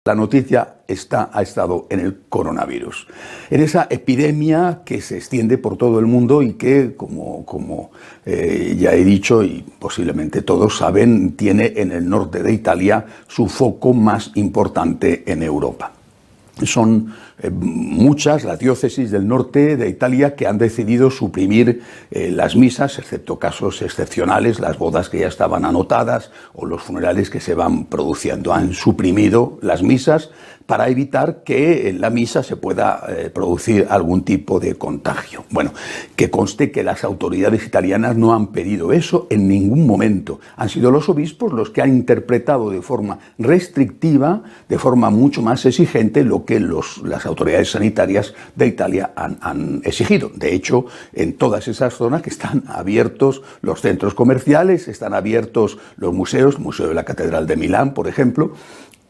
La noticia ha estado en el coronavirus, en esa epidemia que se extiende por todo el mundo y que, como ya he dicho y posiblemente todos saben, tiene en el norte de Italia su foco más importante en Europa. Son muchas las diócesis del norte de Italia que han decidido suprimir las misas, excepto casos excepcionales, las bodas que ya estaban anotadas o los funerales que se van produciendo. Han suprimido las misas para evitar que en la misa se pueda producir algún tipo de contagio. Bueno, que conste que las autoridades italianas no han pedido eso en ningún momento. Han sido los obispos los que han interpretado de forma restrictiva, de forma mucho más exigente, lo que las autoridades sanitarias de Italia han exigido. De hecho, en todas esas zonas que están abiertos los centros comerciales, están abiertos los museos, Museo de la Catedral de Milán, por ejemplo,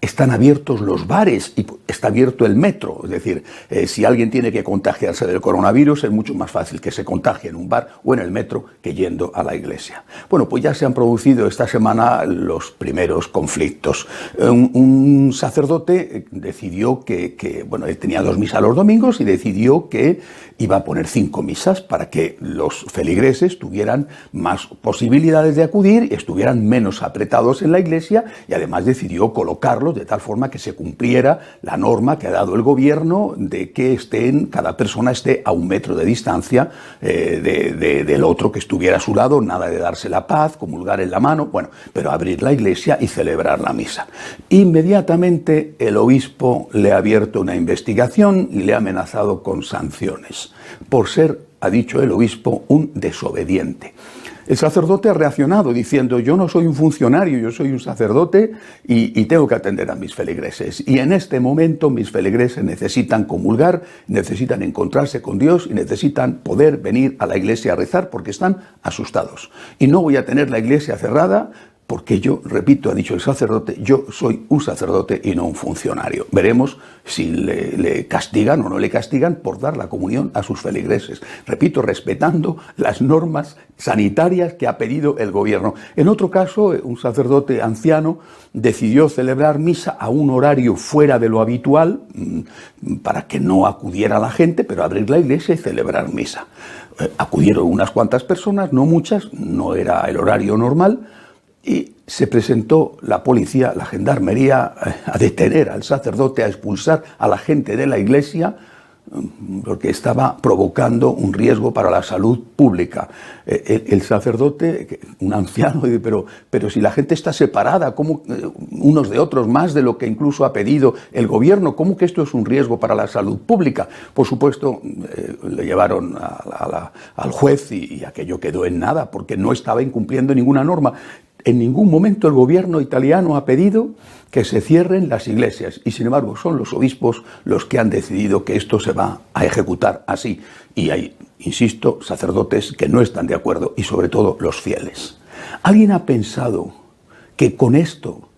están abiertos los bares y está abierto el metro. Es decir, si alguien tiene que contagiarse del coronavirus, es mucho más fácil que se contagie en un bar o en el metro que yendo a la iglesia. Bueno, pues ya se han producido esta semana los primeros conflictos. Un sacerdote decidió bueno, él tenía 2 misas los domingos y decidió que iba a poner 5 misas para que los feligreses tuvieran más posibilidades de acudir y estuvieran menos apretados en la iglesia, y además decidió colocarlos de tal forma que se cumpliera la norma que ha dado el gobierno de que cada persona esté a 1 metro de distancia del otro que estuviera a su lado, nada de darse la paz, comulgar en la mano, bueno, pero abrir la iglesia y celebrar la misa. Inmediatamente el obispo le ha abierto una investigación y le ha amenazado con sanciones por ser, ha dicho el obispo, un desobediente. El sacerdote ha reaccionado diciendo: yo no soy un funcionario, yo soy un sacerdote y tengo que atender a mis feligreses. Y en este momento mis feligreses necesitan comulgar, necesitan encontrarse con Dios y necesitan poder venir a la iglesia a rezar porque están asustados. Y no voy a tener la iglesia cerrada porque yo, repito, ha dicho el sacerdote, yo soy un sacerdote y no un funcionario. Veremos si le castigan o no le castigan por dar la comunión a sus feligreses. Repito, respetando las normas sanitarias que ha pedido el gobierno. En otro caso, un sacerdote anciano decidió celebrar misa a un horario fuera de lo habitual para que no acudiera la gente, pero abrir la iglesia y celebrar misa. Acudieron unas cuantas personas, no muchas, no era el horario normal, y se presentó la policía, la gendarmería, a detener al sacerdote, a expulsar a la gente de la iglesia, porque estaba provocando un riesgo para la salud pública. El sacerdote, un anciano, dice: pero si la gente está separada, ¿cómo unos de otros, más de lo que incluso ha pedido el gobierno? ¿Cómo que esto es un riesgo para la salud pública? Por supuesto, le llevaron al juez y aquello quedó en nada, porque no estaba incumpliendo ninguna norma. En ningún momento el gobierno italiano ha pedido que se cierren las iglesias y, sin embargo, son los obispos los que han decidido que esto se va a ejecutar así. Y hay, insisto, sacerdotes que no están de acuerdo y, sobre todo, los fieles. ¿Alguien ha pensado que con esto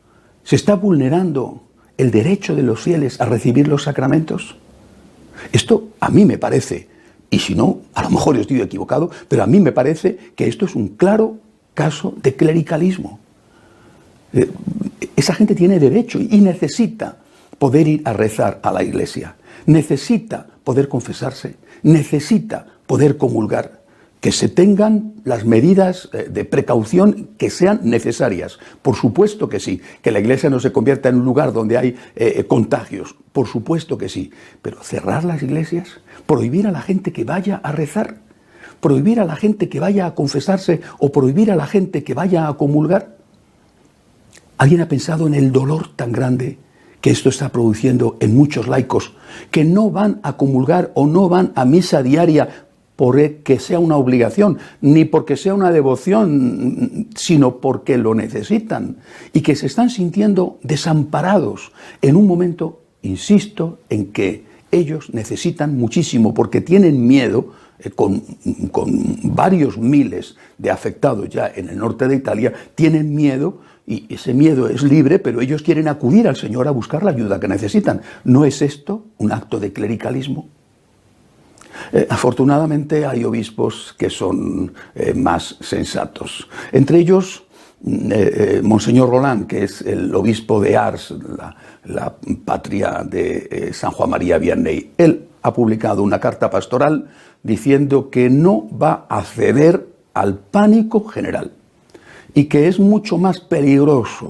se está vulnerando el derecho de los fieles a recibir los sacramentos? Esto a mí me parece, y si no, a lo mejor estoy equivocado, pero a mí me parece que esto es un claro caso de clericalismo. Esa gente tiene derecho y necesita poder ir a rezar a la iglesia, necesita poder confesarse, necesita poder comulgar, que se tengan las medidas de precaución que sean necesarias. Por supuesto que sí, que la iglesia no se convierta en un lugar donde hay contagios, por supuesto que sí, pero cerrar las iglesias, prohibir a la gente que vaya a rezar, prohibir a la gente que vaya a confesarse o prohibir a la gente que vaya a comulgar. ¿Alguien ha pensado en el dolor tan grande que esto está produciendo en muchos laicos que no van a comulgar o no van a misa diaria porque sea una obligación, ni porque sea una devoción, sino porque lo necesitan y que se están sintiendo desamparados en un momento, insisto, en que ellos necesitan muchísimo porque tienen miedo? Con varios miles de afectados ya en el norte de Italia, tienen miedo y ese miedo es libre, pero ellos quieren acudir al Señor a buscar la ayuda que necesitan. ¿No es esto un acto de clericalismo? Afortunadamente hay obispos que son más sensatos. Entre ellos Monseñor Roland, que es el obispo de Ars, la patria de San Juan María Vianney. Él ha publicado una carta pastoral diciendo que no va a ceder al pánico general y que es mucho más peligrosa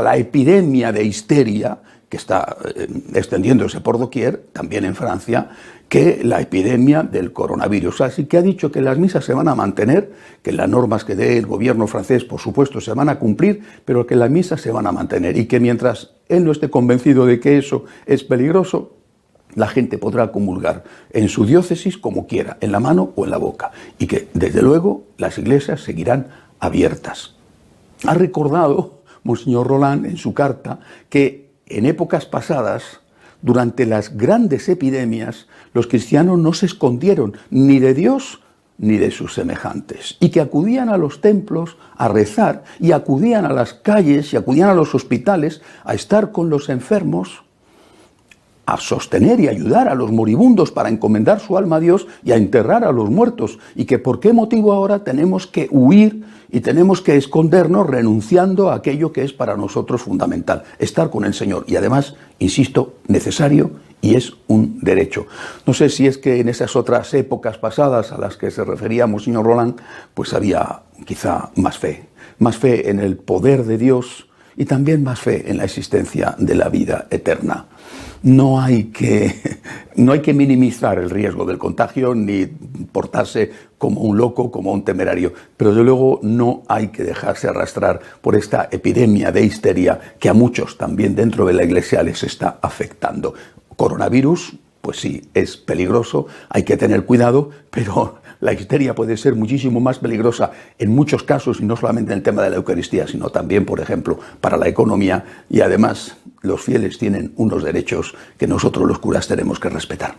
la epidemia de histeria que está extendiéndose por doquier, también en Francia, que la epidemia del coronavirus. Así que ha dicho que las misas se van a mantener, que las normas que dé el gobierno francés, por supuesto, se van a cumplir, pero que las misas se van a mantener y que mientras él no esté convencido de que eso es peligroso, la gente podrá comulgar en su diócesis como quiera, en la mano o en la boca, y que, desde luego, las iglesias seguirán abiertas. Ha recordado Monseñor Roland en su carta que en épocas pasadas, durante las grandes epidemias, los cristianos no se escondieron ni de Dios ni de sus semejantes, y que acudían a los templos a rezar, y acudían a las calles y acudían a los hospitales a estar con los enfermos, a sostener y ayudar a los moribundos para encomendar su alma a Dios y a enterrar a los muertos, y que por qué motivo ahora tenemos que huir y tenemos que escondernos renunciando a aquello que es para nosotros fundamental, estar con el Señor, y además, insisto, necesario y es un derecho. No sé si es que en esas otras épocas pasadas a las que se refería Monseñor Roland, pues había quizá más fe en el poder de Dios y también más fe en la existencia de la vida eterna. No hay que minimizar el riesgo del contagio ni portarse como un loco, como un temerario, pero desde luego no hay que dejarse arrastrar por esta epidemia de histeria que a muchos también dentro de la Iglesia les está afectando. Coronavirus, pues sí, es peligroso, hay que tener cuidado, pero la histeria puede ser muchísimo más peligrosa en muchos casos, y no solamente en el tema de la Eucaristía, sino también, por ejemplo, para la economía, y además los fieles tienen unos derechos que nosotros los curas tenemos que respetar.